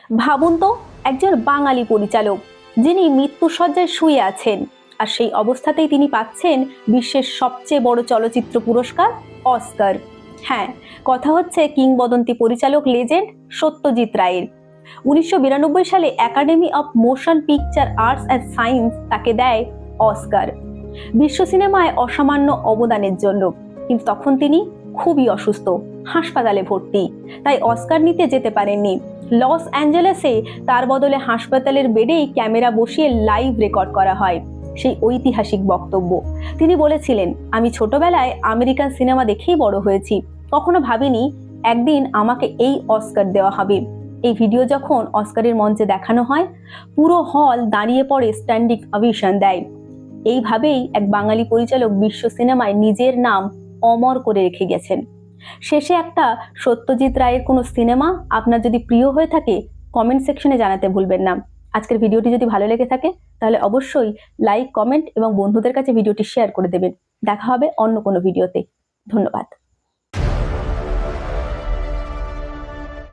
ভাবুন তো, একজন বাঙালি পরিচালক যিনি মৃত্যুশয্যায় শুয়ে আছেন, আর সেই অবস্থাতেই তিনি পাচ্ছেন বিশ্বের সবচেয়ে বড় চলচ্চিত্র পুরস্কার অস্কার। হ্যাঁ, কথা হচ্ছে কিংবদন্তি পরিচালক লেজেন্ড সত্যজিৎ রায়ের। 1992 সালে academy of motion picture arts and science তাকে দেয় অস্কার বিশ্ব সিনেমায় অসামান্য অবদানের জন্য। কিন্তু তখন তিনি খুবই অসুস্থ, হাসপাতালে ভর্তি, তাই অস্কার নিতে যেতে পারেননি। লস অ্যাঞ্জেলেসে তার বদলে হাসপাতালের বেডেই ক্যামেরা বসিয়ে লাইভ রেকর্ড করা হয় সেই ঐতিহাসিক বক্তব্য। তিনি বলেছিলেন, আমি ছোটবেলায় আমেরিকান সিনেমা দেখেই বড় হয়েছি, কখনো ভাবিনি একদিন আমাকে এই অস্কার দেওয়া হবে। এই ভিডিও যখন অস্কারের মঞ্চে দেখানো হয়, পুরো হল দাঁড়িয়ে পড়ে স্ট্যান্ডিং অভিশন দেয়। এইভাবেই এক বাঙালি পরিচালক বিশ্ব সিনেমায় নিজের নাম অমর করে রেখে গেছেন। শেষে একটা সত্যজিৎ রায়ের কোনো সিনেমা আপনার যদি প্রিয় হয়ে থাকে, কমেন্ট সেকশনে জানাতে ভুলবেন না। আজকের ভিডিওটি যদি ভালো লেগে থাকে তাহলে অবশ্যই লাইক, কমেন্ট এবং বন্ধুদের কাছে ভিডিওটি শেয়ার করে দেবেন। দেখা হবে অন্য কোনো ভিডিওতে। ধন্যবাদ।